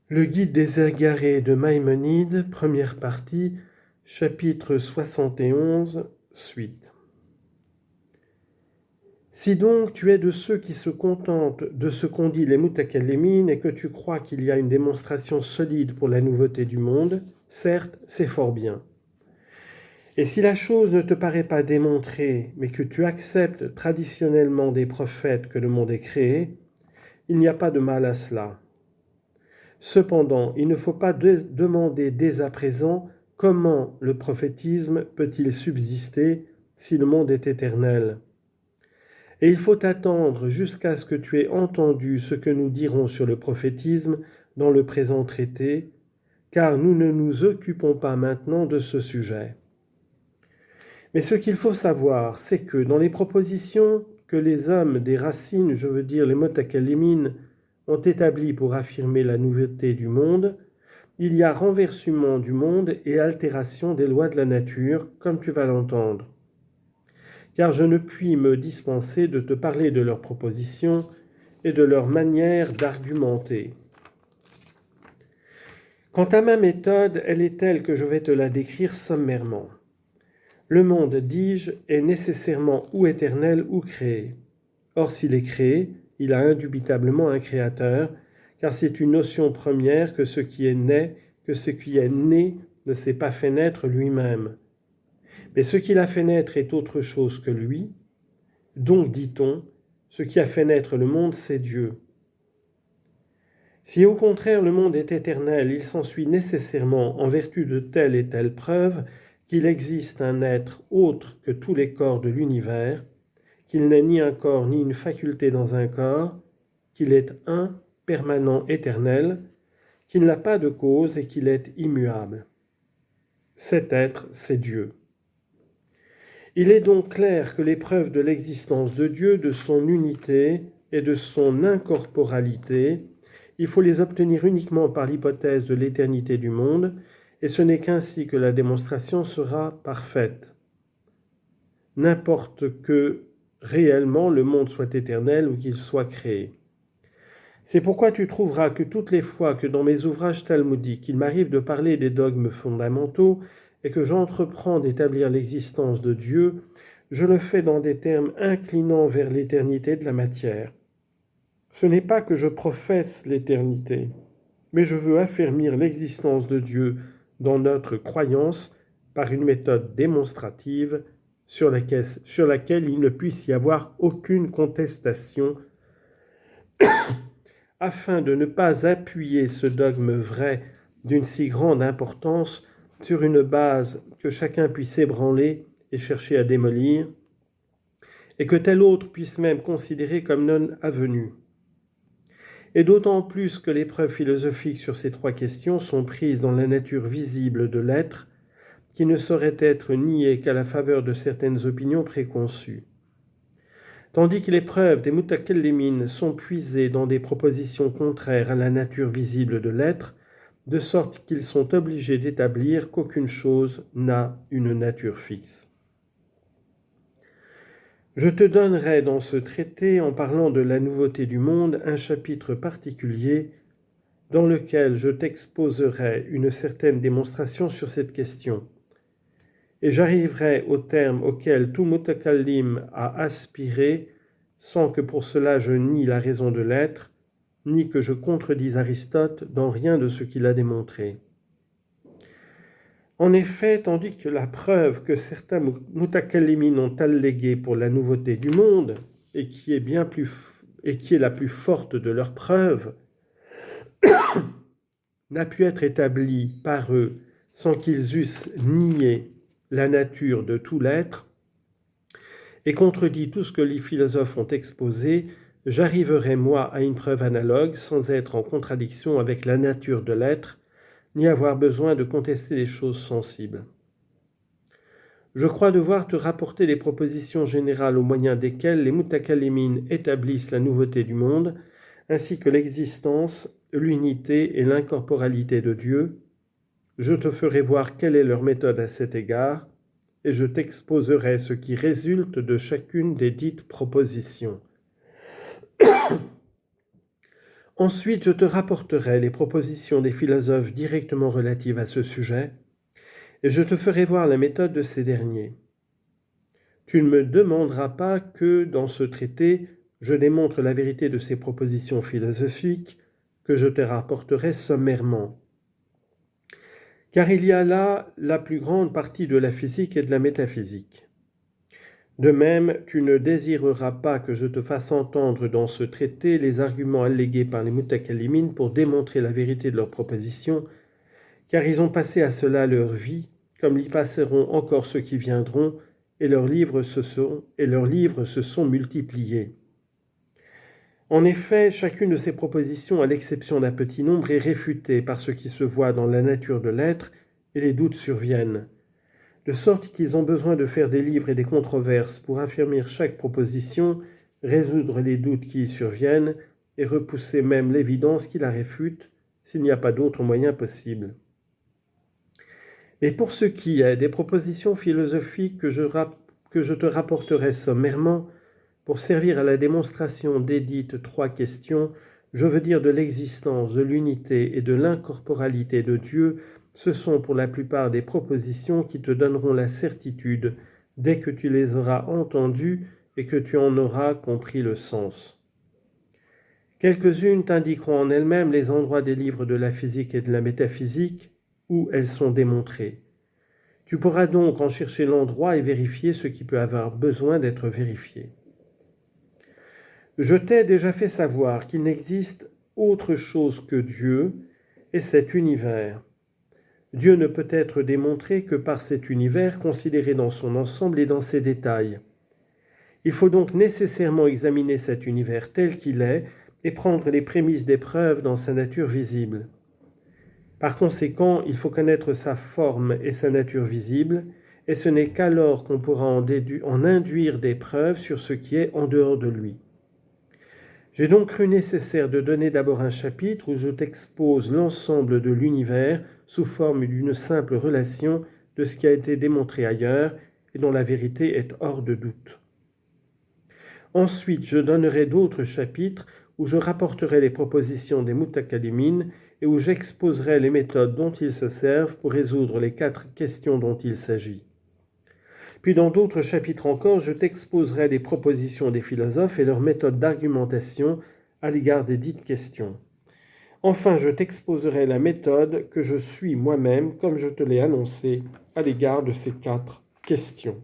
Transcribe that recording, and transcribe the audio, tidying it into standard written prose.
Le guide des égarés de Maïmonide, première partie, chapitre 71, suite. Si donc tu es de ceux qui se contentent de ce qu'ont dit les Mutakallimin et que tu crois qu'il y a une démonstration solide pour la nouveauté du monde, certes, c'est fort bien. Et si la chose ne te paraît pas démontrée, mais que tu acceptes traditionnellement des prophètes que le monde est créé, il n'y a pas de mal à cela. Cependant, il ne faut pas demander dès à présent comment le prophétisme peut-il subsister si le monde est éternel. Et il faut attendre jusqu'à ce que tu aies entendu ce que nous dirons sur le prophétisme dans le présent traité, car nous ne nous occupons pas maintenant de ce sujet. Mais ce qu'il faut savoir, c'est que dans les propositions que les hommes des racines, je veux dire les Mutakallimin, ont établies pour affirmer la nouveauté du monde, il y a renversement du monde et altération des lois de la nature, comme tu vas l'entendre. Car je ne puis me dispenser de te parler de leurs propositions et de leur manière d'argumenter. Quant à ma méthode, elle est telle que je vais te la décrire sommairement. Le monde, dis-je, est nécessairement ou éternel ou créé. Or, s'il est créé, il a indubitablement un créateur, car c'est une notion première que ce qui est né ne s'est pas fait naître lui-même. Mais ce qu'il a fait naître est autre chose que lui. Donc, dit-on, ce qui a fait naître le monde, c'est Dieu. Si au contraire le monde est éternel, il s'ensuit nécessairement, en vertu de telle et telle preuve, qu'il existe un être autre que tous les corps de l'univers, qu'il n'est ni un corps ni une faculté dans un corps, qu'il est un, permanent, éternel, qu'il n'a pas de cause et qu'il est immuable. Cet être, c'est Dieu. Il est donc clair que les preuves de l'existence de Dieu, de son unité et de son incorporalité, il faut les obtenir uniquement par l'hypothèse de l'éternité du monde, et ce n'est qu'ainsi que la démonstration sera parfaite. N'importe que réellement le monde soit éternel ou qu'il soit créé. C'est pourquoi tu trouveras que toutes les fois que dans mes ouvrages talmudiques il m'arrive de parler des dogmes fondamentaux et que j'entreprends d'établir l'existence de Dieu, je le fais dans des termes inclinant vers l'éternité de la matière. Ce n'est pas que je professe l'éternité, mais je veux affermir l'existence de Dieu dans notre croyance par une méthode démonstrative sur laquelle il ne puisse y avoir aucune contestation, afin de ne pas appuyer ce dogme vrai d'une si grande importance sur une base que chacun puisse ébranler et chercher à démolir, et que tel autre puisse même considérer comme non avenu. Et d'autant plus que les preuves philosophiques sur ces trois questions sont prises dans la nature visible de l'être, qui ne saurait être niée qu'à la faveur de certaines opinions préconçues. Tandis que les preuves des Mutakallimin sont puisées dans des propositions contraires à la nature visible de l'être, de sorte qu'ils sont obligés d'établir qu'aucune chose n'a une nature fixe. Je te donnerai dans ce traité, en parlant de la nouveauté du monde, un chapitre particulier dans lequel je t'exposerai une certaine démonstration sur cette question. Et j'arriverai au terme auquel tout Mutakallim a aspiré, sans que pour cela je nie la raison de l'être, ni que je contredise Aristote dans rien de ce qu'il a démontré. En effet, tandis que la preuve que certains Mutakallimin ont alléguée pour la nouveauté du monde, et qui est la plus forte de leurs preuves, n'a pu être établie par eux sans qu'ils eussent nié la nature de tout l'être, et contredit tout ce que les philosophes ont exposé, j'arriverai moi à une preuve analogue sans être en contradiction avec la nature de l'être, ni avoir besoin de contester les choses sensibles. Je crois devoir te rapporter des propositions générales au moyen desquelles les Mutakallimin établissent la nouveauté du monde, ainsi que l'existence, l'unité et l'incorporalité de Dieu. Je te ferai voir quelle est leur méthode à cet égard, et je t'exposerai ce qui résulte de chacune des dites propositions. Ensuite, je te rapporterai les propositions des philosophes directement relatives à ce sujet, et je te ferai voir la méthode de ces derniers. Tu ne me demanderas pas que, dans ce traité, je démontre la vérité de ces propositions philosophiques, que je te rapporterai sommairement. Car il y a là la plus grande partie de la physique et de la métaphysique. De même, tu ne désireras pas que je te fasse entendre dans ce traité les arguments allégués par les mutakallimin pour démontrer la vérité de leurs propositions, car ils ont passé à cela leur vie, comme y passeront encore ceux qui viendront, et leurs livres se sont multipliés. En effet, chacune de ces propositions, à l'exception d'un petit nombre, est réfutée par ce qui se voit dans la nature de l'être, et les doutes surviennent. De sorte qu'ils ont besoin de faire des livres et des controverses pour affirmer chaque proposition, résoudre les doutes qui y surviennent, et repousser même l'évidence qui la réfute, s'il n'y a pas d'autre moyen possible. Mais pour ce qui est des propositions philosophiques que je te rapporterai sommairement, pour servir à la démonstration desdites 3 questions, je veux dire de l'existence, de l'unité et de l'incorporalité de Dieu, ce sont pour la plupart des propositions qui te donneront la certitude, dès que tu les auras entendues et que tu en auras compris le sens. Quelques-unes t'indiqueront en elles-mêmes les endroits des livres de la physique et de la métaphysique où elles sont démontrées. Tu pourras donc en chercher l'endroit et vérifier ce qui peut avoir besoin d'être vérifié. Je t'ai déjà fait savoir qu'il n'existe autre chose que Dieu et cet univers. Dieu ne peut être démontré que par cet univers considéré dans son ensemble et dans ses détails. Il faut donc nécessairement examiner cet univers tel qu'il est et prendre les prémices des preuves dans sa nature visible. Par conséquent, il faut connaître sa forme et sa nature visible, et ce n'est qu'alors qu'on pourra en induire des preuves sur ce qui est en dehors de lui. J'ai donc cru nécessaire de donner d'abord un chapitre où je t'expose l'ensemble de l'univers sous forme d'une simple relation de ce qui a été démontré ailleurs et dont la vérité est hors de doute. Ensuite, je donnerai d'autres chapitres où je rapporterai les propositions des mutakallimin et où j'exposerai les méthodes dont ils se servent pour résoudre les 4 questions dont il s'agit. Puis dans d'autres chapitres encore, je t'exposerai les propositions des philosophes et leurs méthodes d'argumentation à l'égard des dites questions. Enfin, je t'exposerai la méthode que je suis moi-même, comme je te l'ai annoncé, à l'égard de ces 4 questions.